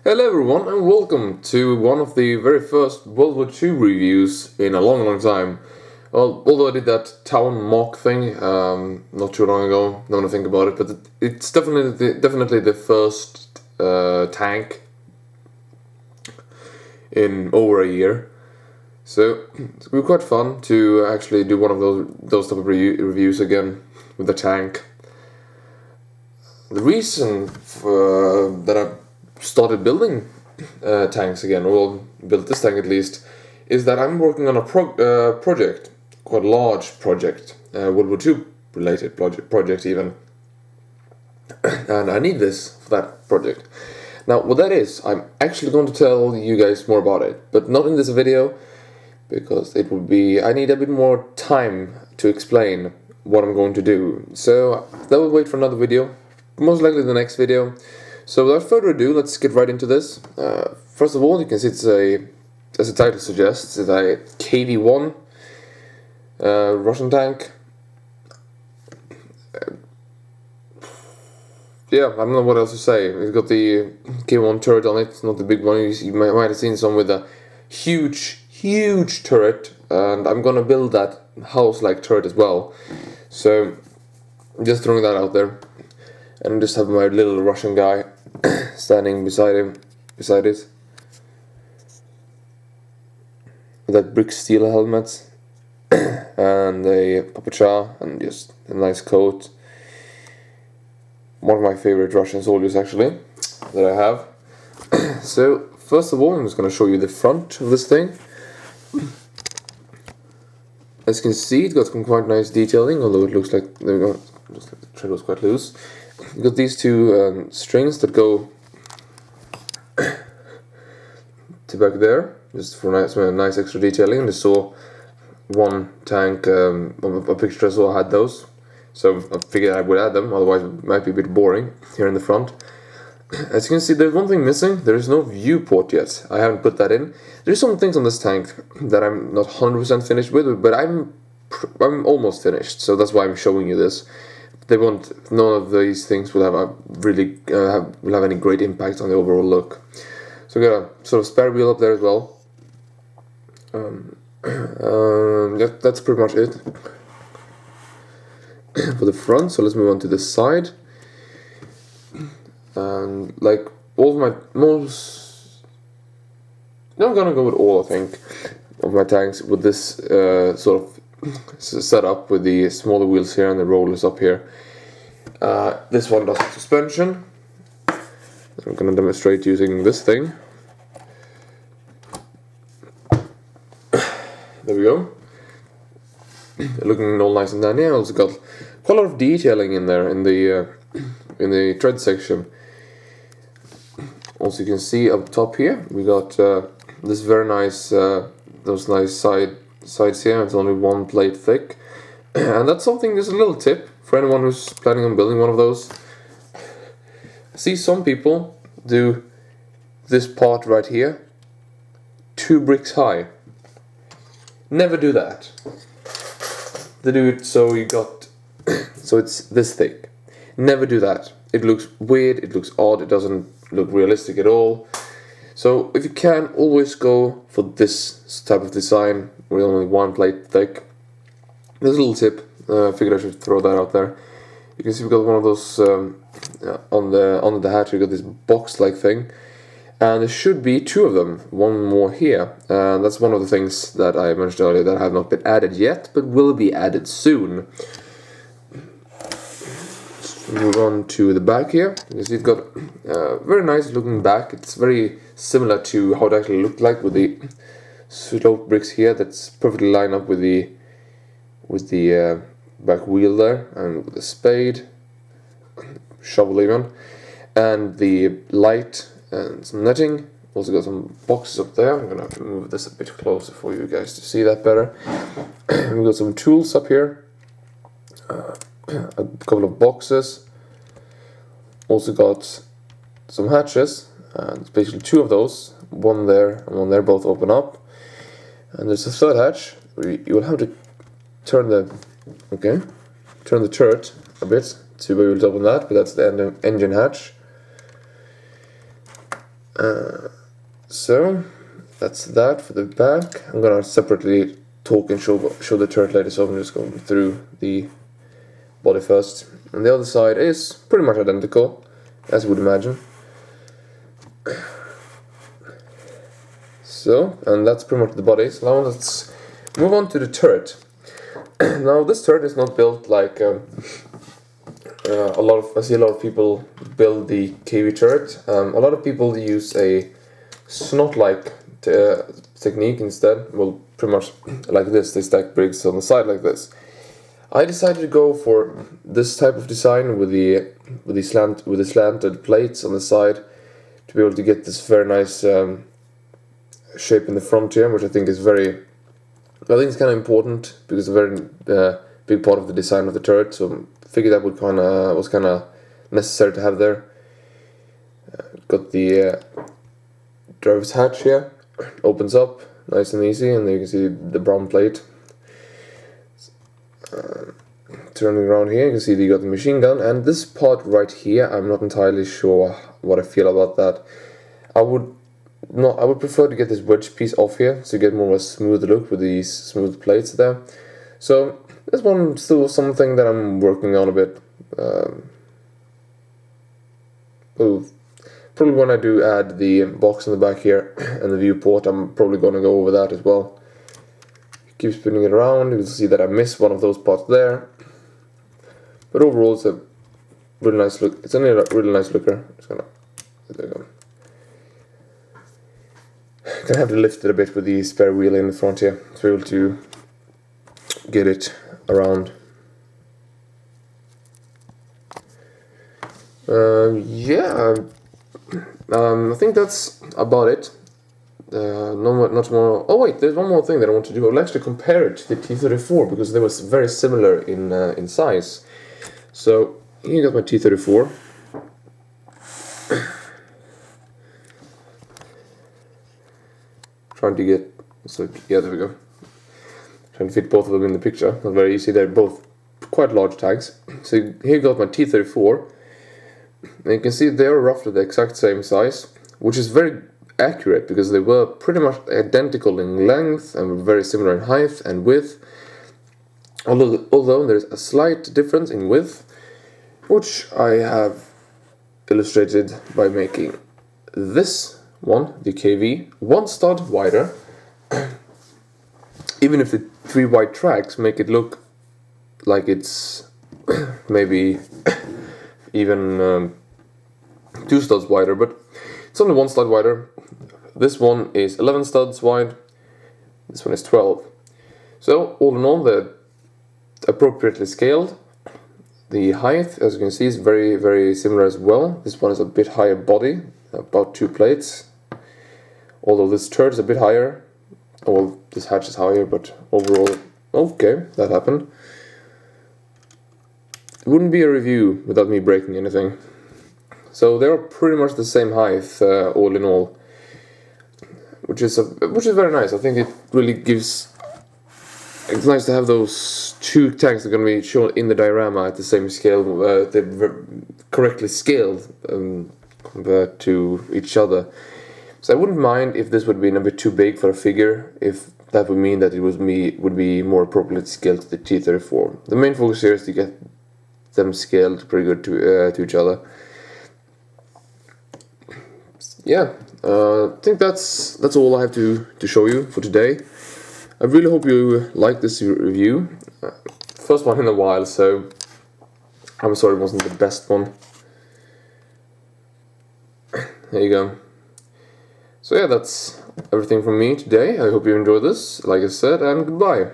Hello everyone and welcome to one of the very first World War II reviews in a long time. Well, although I did that town MOC thing not too long ago, now to think about it, but it's definitely the first tank in over a year. So it's been quite fun to actually do one of those type of reviews again with the tank. The reason that I started building tanks again, or built this tank at least, is that I'm working on a project, quite a large project, World War II related project even, and I need this for that project. Now what that is, I'm actually going to tell you guys more about it, but not in this video, because it would be, I need a bit more time to explain what I'm going to do, so that will wait for another video, most likely the next video. So without further ado, let's get right into this. First of all, you can see it's as the title suggests, it's a KV-1 Russian tank. Yeah, I don't know what else to say. It's got the KV-1 turret on it, not the big one. You might have seen some with a huge turret, and I'm gonna build that house-like turret as well. So, just throwing that out there. And I just have my little Russian guy standing beside it, with that brick steel helmet and a papucha and just a nice coat. One of my favorite Russian soldiers actually that I have. So first of all, I'm just going to show you the front of this thing. As you can see, it's got some quite nice detailing, although it looks like, there we go, looks like the thread was quite loose. You've got these two strings that go to back there, just for nice extra detailing. And I saw one tank, a picture I saw had those, so I figured I would add them, otherwise it might be a bit boring here in the front. As you can see, there's one thing missing. There is no viewport yet. I haven't put that in. There's some things on this tank that I'm not 100% finished with, but I'm almost finished, so that's why I'm showing you this. None of these things will have any great impact on the overall look. So we got a sort of spare wheel up there as well. That's pretty much it for the front. So let's move on to the side. And like all of I'm gonna go with all, I think, of my tanks with this sort of setup with the smaller wheels here and the rollers up here. This one does suspension. I'm going to demonstrate using this thing. There we go. Looking all nice and dandy. I also got quite a lot of detailing in there in the tread section. Also, you can see up top here we got this very nice those nice sides here. It's only one plate thick, and that's something. Just a little tip for anyone who's planning on building one of those. See, some people do this part right here 2 bricks high. Never do that. They do it so so it's this thick. Never do that. It looks weird, it looks odd, it doesn't look realistic at all. So if you can, always go for this type of design with only 1 plate thick. There's a little tip. Figured I should throw that out there. You can see we've got one of those on the hatch. We've got this box-like thing, and there should be 2 of them. One more here, and that's one of the things that I mentioned earlier that have not been added yet, but will be added soon. Let's move on to the back here. You can see it's got very nice looking back. It's very similar to how it actually looked like with the slope bricks here. That's perfectly lined up with the back wheel there, and with the spade, shovel even, and the light and some netting. Also got some boxes up there. I'm gonna have to move this a bit closer for you guys to see that better. We've got some tools up here, a couple of boxes. Also got some hatches, and basically 2 of those, one there and one there, both open up. And there's a third hatch where you will have to turn the turret a bit to be able to open that, but that's the engine hatch. So that's that for the back. I'm gonna separately talk and show the turret later, so I'm just going through the body first. And the other side is pretty much identical, as you would imagine. So, and that's pretty much the body. So now let's move on to the turret. Now this turret is not built like I see a lot of people build the KV turret. A lot of people use a snot-like technique instead. Well, pretty much like this. They stack bricks on the side like this. I decided to go for this type of design with the slanted plates on the side to be able to get this very nice shape in the front here, which I think is it's kind of important because it's a very big part of the design of the turret. So I figured that was kind of necessary to have there. Got the driver's hatch here, opens up nice and easy, and there you can see the brown plate. Turning around here, you can see that you got the machine gun, and this part right here, I'm not entirely sure what I feel about that. I would prefer to get this wedge piece off here, so you get more of a smooth look with these smooth plates there. So this one still something that I'm working on a bit. Probably when I do add the box in the back here and the viewport, I'm probably going to go over that as well. Keep spinning it around, you can see that I missed one of those parts there. But overall, it's a really nice look. It's a really nice looker. There you go. Gonna have to lift it a bit with the spare wheel in the front here to be able to get it around. I think that's about it. Not more. Oh wait, there's one more thing that I want to do. I will actually compare it to the T-34 because they was very similar in size. So here you got my T-34. Trying to get there we go. Trying to fit both of them in the picture. Not very easy. They're both quite large tags. So here you got my T-34. And you can see they're roughly the exact same size, which is very accurate because they were pretty much identical in length and were very similar in height and width. Although there's a slight difference in width, which I have illustrated by making this one, the KV, one stud wider. Even if the 3 wide tracks make it look like it's maybe even 2 studs wider, but it's only 1 stud wider. This one is 11 studs wide, this one is 12. So all in all, they're appropriately scaled. The height, as you can see, is very, very similar as well. This one is a bit higher body, about 2 plates. Although this turret is a bit higher. Well, this hatch is higher, but overall, okay, that happened. It wouldn't be a review without me breaking anything. So they're pretty much the same height, all in all, which is very nice. I think it really gives. It's nice to have those 2 tanks that are going to be shown in the diorama at the same scale. They're correctly scaled compared to each other. So I wouldn't mind if this would be a bit too big for a figure, if that would mean that it would be more appropriately scaled to the T-34. The main focus here is to get them scaled pretty good to each other. Yeah, I think that's all I have to show you for today. I really hope you like this review. First one in a while, so I'm sorry it wasn't the best one. There you go. So yeah, that's everything from me today. I hope you enjoyed this, like I said, and goodbye.